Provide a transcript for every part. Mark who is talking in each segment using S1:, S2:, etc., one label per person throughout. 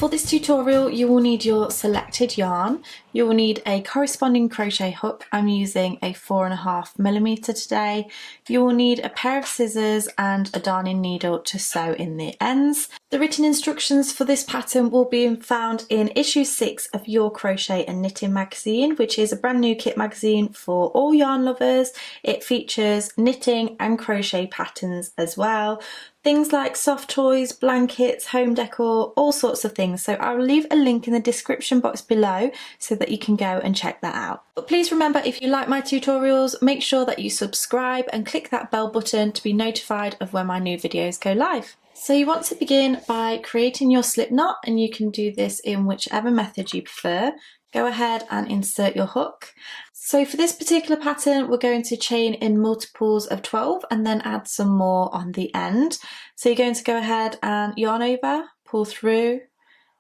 S1: For this tutorial, you will need your selected yarn. You will need a corresponding crochet hook. I'm using a 4.5mm today. You will need a pair of scissors and a darning needle to sew in the ends. The written instructions for this pattern will be found in issue 6 of Your Crochet and Knitting magazine, which is a brand new kit magazine for all yarn lovers. It features knitting and crochet patterns as well. Things like soft toys, blankets, home decor, all sorts of things. So I'll leave a link in the description box below so that you can go and check that out. But please remember, if you like my tutorials, make sure that you subscribe and click that bell button to be notified of when my new videos go live. So you want to begin by creating your slip knot, and you can do this in whichever method you prefer. Go ahead and insert your hook. So for this particular pattern, we're going to chain in multiples of 12 and then add some more on the end. So you're going to go ahead and yarn over, pull through,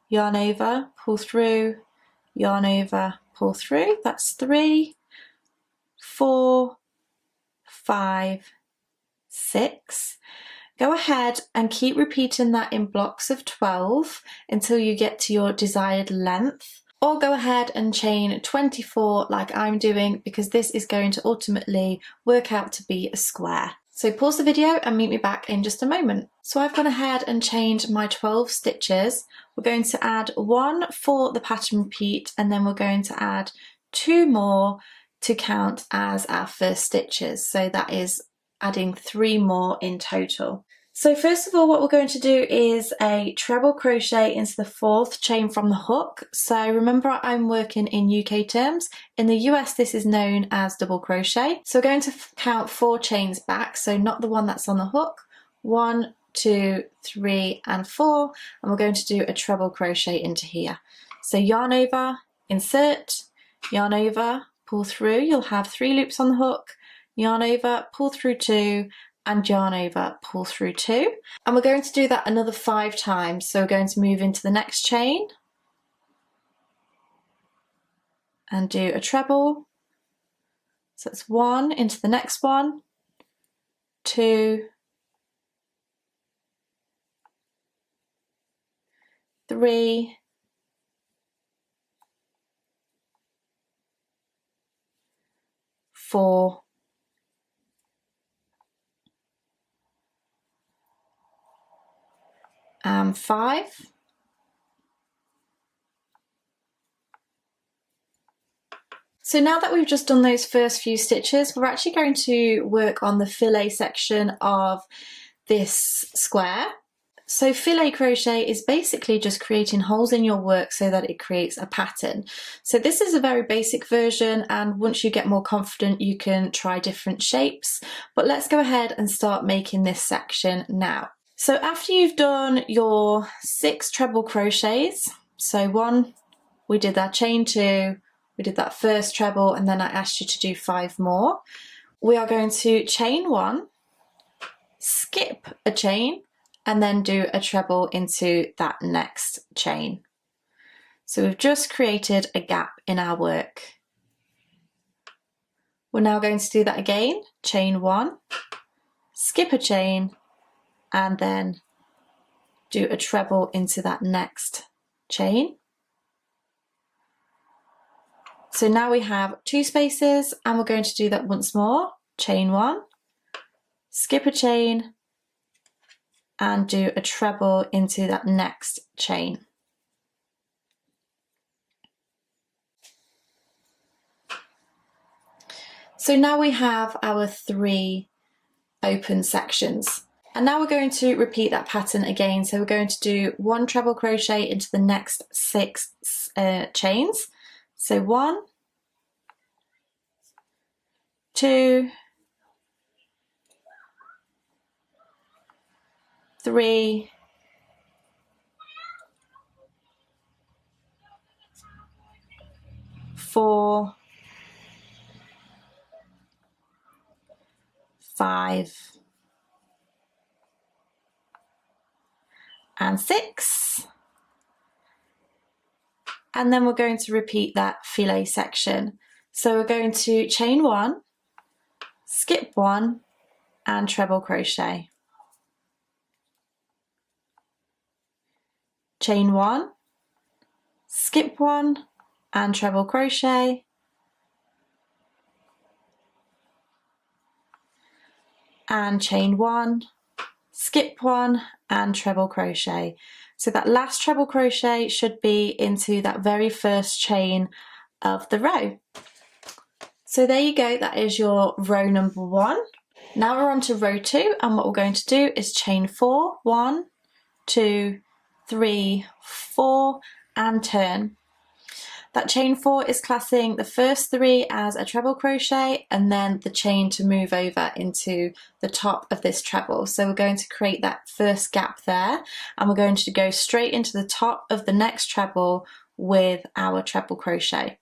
S1: yarn over, pull through, yarn over, pull through. That's 3, 4, 5, 6. Go ahead and keep repeating that in blocks of 12 until you get to your desired length. Or go ahead and chain 24 like I'm doing, because this is going to ultimately work out to be a square. So pause the video and meet me back in just a moment. So I've gone ahead and chained my 12 stitches. We're going to add 1 for the pattern repeat, and then we're going to add 2 more to count as our first stitches. So that is adding 3 more in total. So first of all, what we're going to do is a treble crochet into the 4th chain from the hook. So remember, I'm working in UK terms. In the US, this is known as double crochet. So we're going to count 4 chains back, so not the one that's on the hook. 1, 2, 3, and 4, and we're going to do a treble crochet into here. So yarn over, insert, yarn over, pull through. You'll have 3 loops on the hook. Yarn over, pull through 2, and yarn over, pull through 2. And we're going to do that another 5 times. So we're going to move into the next chain and do a treble. So it's 1 into the next one, 2, 3, 4, and 5. So now that we've just done those first few stitches, we're actually going to work on the fillet section of this square. So fillet crochet is basically just creating holes in your work so that it creates a pattern. So this is a very basic version, and once you get more confident, you can try different shapes. But let's go ahead and start making this section now. So after you've done your 6 treble crochets, so 1, we did that chain 2, we did that first treble, and then I asked you to do 5 more. We are going to chain 1, skip a chain, and then do a treble into that next chain. So we've just created a gap in our work. We're now going to do that again, chain 1, skip a chain, and then do a treble into that next chain. So now we have 2 spaces, and we're going to do that once more. Chain 1, skip a chain, and do a treble into that next chain. So now we have our 3 open sections. And now we're going to repeat that pattern again. So we're going to do 1 treble crochet into the next 6 chains. So 1, 2, 3, 4, 5, and 6. And then we're going to repeat that fillet section. So we're going to chain 1, skip 1, and treble crochet. Chain 1, skip one and treble crochet, and chain one, skip one and treble crochet. So that last treble crochet should be into that very first chain of the row. So there you go, that is your row number 1. Now we're on to row 2, and what we're going to do is chain 4, 1, 2, 3, 4, and turn. That chain 4 is classing the first 3 as a treble crochet and then the chain to move over into the top of this treble. So we're going to create that first gap there, and we're going to go straight into the top of the next treble with our treble crochet.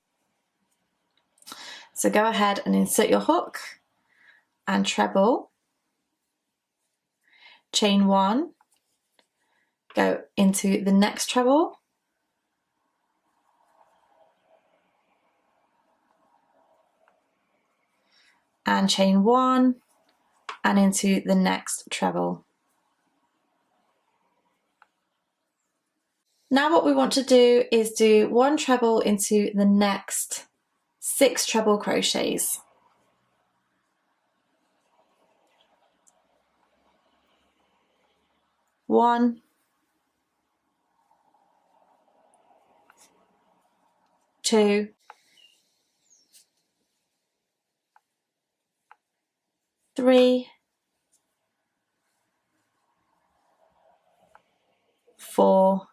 S1: So go ahead and insert your hook and treble, chain 1, go into the next treble, and chain 1 and into the next treble. Now what we want to do is do 1 treble into the next 6 treble crochets. 1, 2, 3, 4,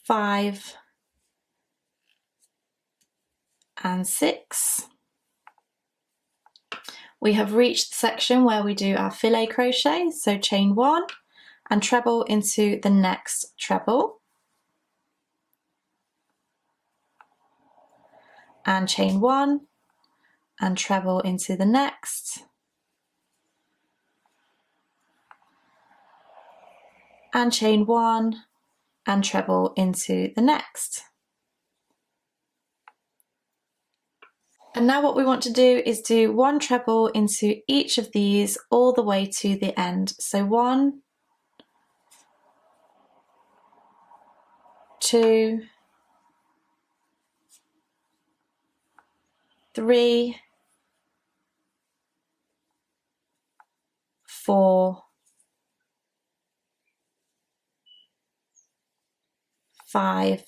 S1: 5, and 6. We have reached the section where we do our filet crochet, so chain 1 and treble into the next treble, and chain 1 and treble into the next, and chain 1 and treble into the next. And now what we want to do is do 1 treble into each of these all the way to the end. So 1, 2, 3, 4, 5,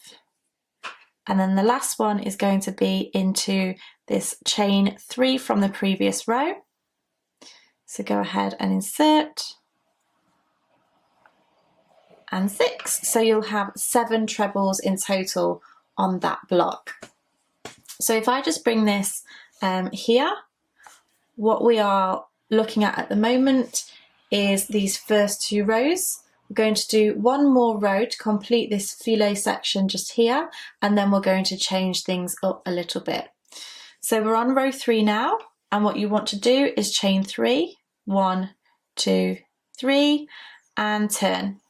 S1: and then the last one is going to be into this chain 3 from the previous row. So go ahead and insert, and 6. So you'll have 7 trebles in total on that block. So if I just bring this here, what we are looking at the moment is these first 2 rows. We're going to do 1 more row to complete this filet section just here, and then we're going to change things up a little bit. So we're on row 3 now, and what you want to do is chain 3, 1, 2, 3, and turn.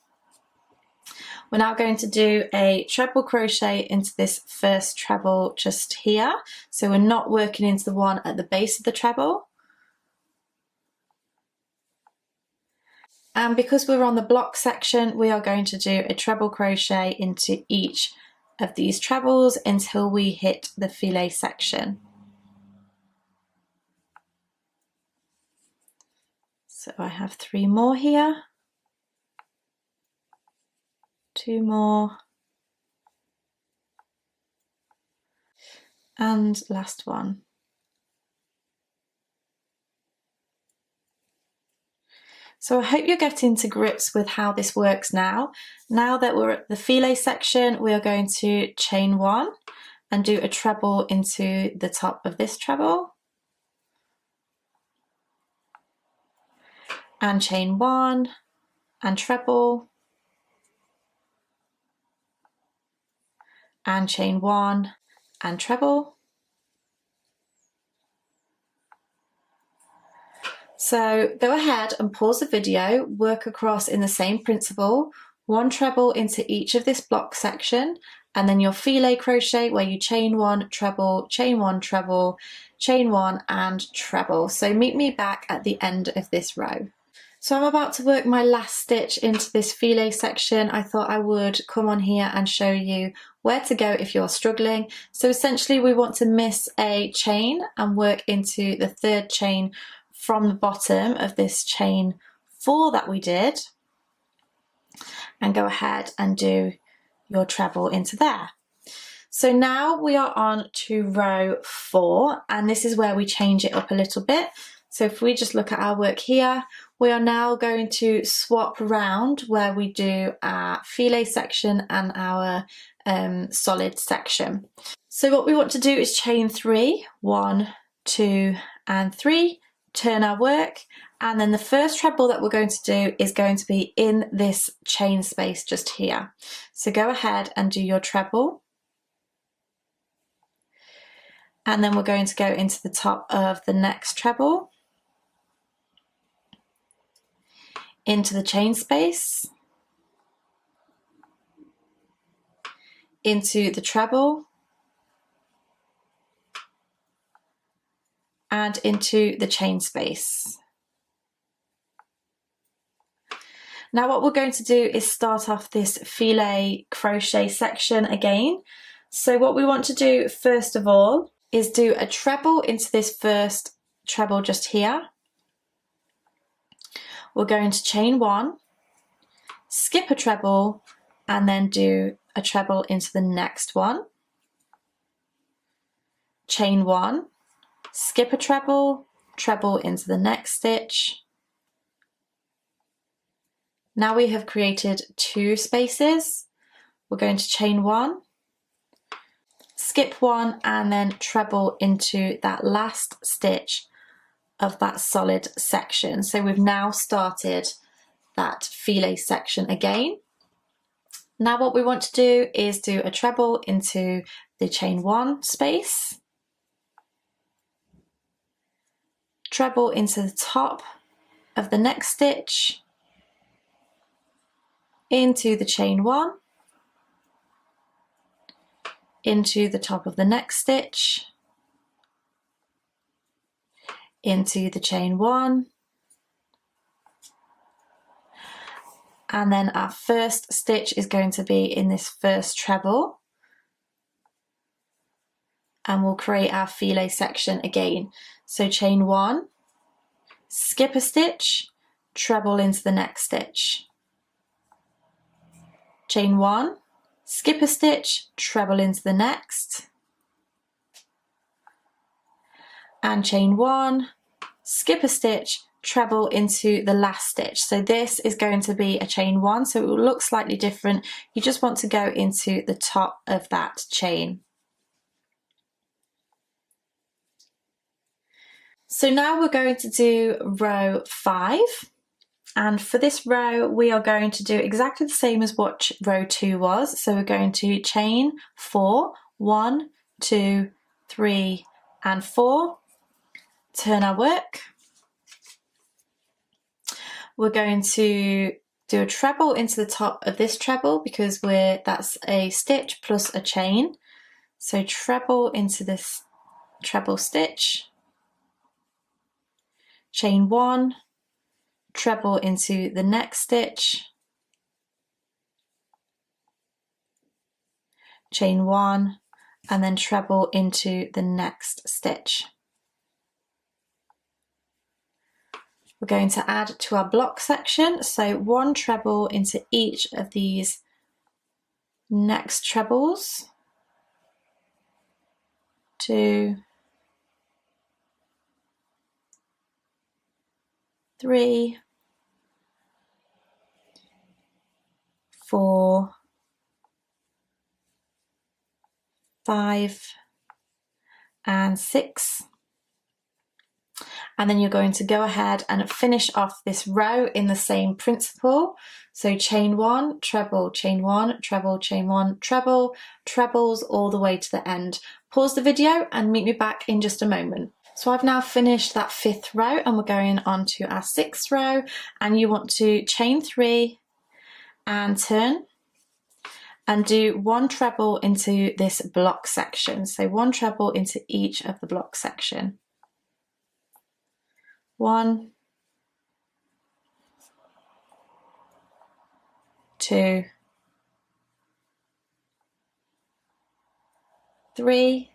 S1: We're now going to do a treble crochet into this first treble just here, so we're not working into the one at the base of the treble. And because we're on the block section, we are going to do a treble crochet into each of these trebles until we hit the filet section. So I have 3 more here, 2 more, and last one. So I hope you're getting to grips with how this works now. Now that we're at the filet section, we are going to chain 1 and do a treble into the top of this treble, and chain 1 and treble, and chain 1 and treble. So go ahead and pause the video, work across in the same principle, 1 treble into each of this block section, and then your filet crochet where you chain 1, treble, chain 1, treble, chain 1 and treble. So meet me back at the end of this row. So I'm about to work my last stitch into this filet section. I thought I would come on here and show you where to go if you're struggling. So essentially we want to miss a chain and work into the third chain from the bottom of this chain 4 that we did, and go ahead and do your treble into there. So now we are on to row 4, and this is where we change it up a little bit. So if we just look at our work here, we are now going to swap around where we do our filet section and our solid section. So what we want to do is chain 3, 1, 2 and 3, turn our work, and then the first treble that we're going to do is going to be in this chain space just here. So go ahead and do your treble. And then we're going to go into the top of the next treble, into the chain space, into the treble, and into the chain space. Now what we're going to do is start off this filet crochet section again. So what we want to do first of all is do a treble into this first treble just here. We're going to chain 1, skip a treble, and then do a treble into the next one. Chain 1, skip a treble, treble into the next stitch. Now we have created 2 spaces. We're going to chain 1, skip 1, and then treble into that last stitch of that solid section. So we've now started that filet section again. Now what we want to do is do a treble into the chain 1 space, treble into the top of the next stitch, into the chain 1, into the top of the next stitch, into the chain 1, and then our first stitch is going to be in this first treble, and we'll create our filet section again. So chain 1, skip a stitch, treble into the next stitch, chain 1, skip a stitch, treble into the next, and chain 1, skip a stitch, treble into the last stitch. So this is going to be a chain 1, so it will look slightly different. You just want to go into the top of that chain. So now we're going to do row 5, and for this row we are going to do exactly the same as what row 2 was. So we're going to chain 4, 1, 2, 3 and 4, turn our work. We're going to do a treble into the top of this treble because that's a stitch plus a chain. So treble into this treble stitch, chain 1, treble into the next stitch, chain 1, and then treble into the next stitch. We're going to add to our block section, so 1 treble into each of these next trebles, 2, 3, 4, 5 and 6. And then you're going to go ahead and finish off this row in the same principle. So chain 1, treble, chain 1, treble, chain 1, treble, trebles all the way to the end. Pause the video and meet me back in just a moment. So I've now finished that 5th row and we're going on to our 6th row, and you want to chain 3 and turn and do 1 treble into this block section. So 1 treble into each of the block section. 1, 2, 3,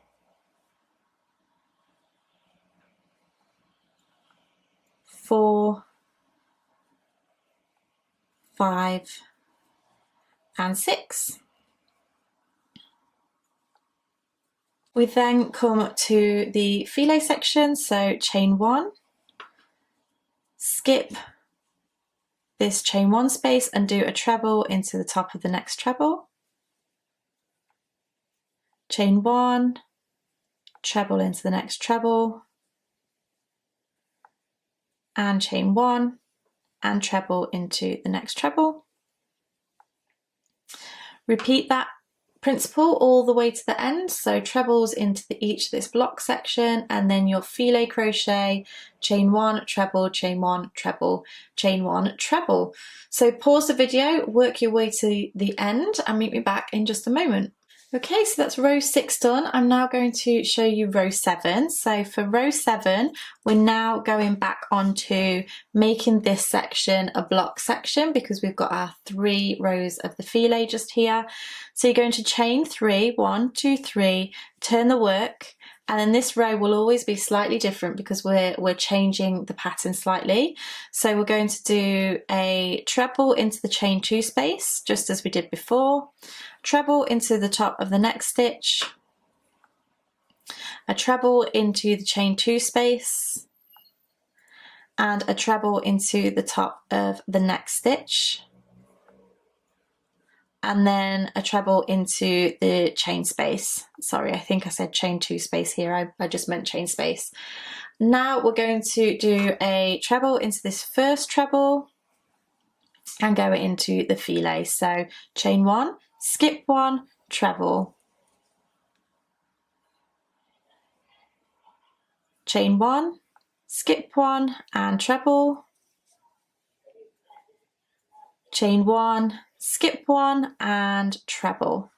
S1: 4, 5 and 6. We then come to the filet section, so chain 1, skip this chain 1 space and do a treble into the top of the next treble, chain 1, treble into the next treble, and chain 1 and treble into the next treble. Repeat that principle all the way to the end, so trebles into each of this block section, and then your filet crochet, chain 1, treble, chain 1, treble, chain 1, treble. So pause the video, work your way to the end and meet me back in just a moment. Okay, so that's row 6 done. I'm now going to show you row 7. So for row 7, we're now going back onto making this section a block section because we've got our 3 rows of the filet just here. So you're going to chain 3, 1, 2, 3, turn the work, and then this row will always be slightly different because we're changing the pattern slightly. So we're going to do a treble into the chain 2 space, just as we did before, treble into the top of the next stitch, a treble into the chain 2 space, and a treble into the top of the next stitch, and then a treble into the chain space. Sorry, I think I said chain 2 space here, I just meant chain space. Now we're going to do a treble into this first treble and go into the filet. So chain 1, skip 1, treble, chain 1, skip 1 and treble, chain 1, skip 1 and treble.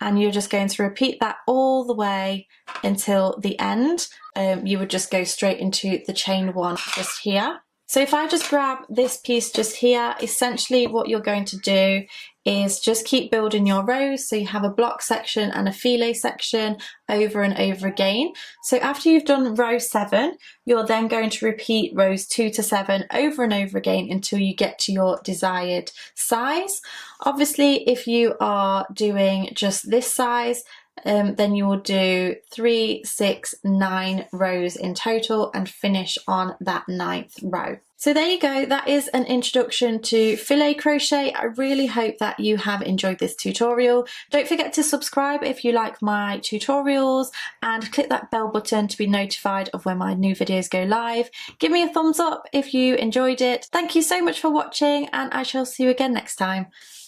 S1: And you're just going to repeat that all the way until the end. You would just go straight into the chain 1 just here. So if I just grab this piece just here, essentially what you're going to do is just keep building your rows, so you have a block section and a filet section over and over again. So after you've done row 7, you're then going to repeat rows 2 to 7 over and over again until you get to your desired size. Obviously, if you are doing just this size, then you will do 3, 6, 9 rows in total and finish on that 9th row. So there you go, that is an introduction to filet crochet. I really hope that you have enjoyed this tutorial. Don't forget to subscribe if you like my tutorials and click that bell button to be notified of when my new videos go live. Give me a thumbs up if you enjoyed it. Thank you so much for watching, and I shall see you again next time.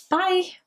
S1: Bye!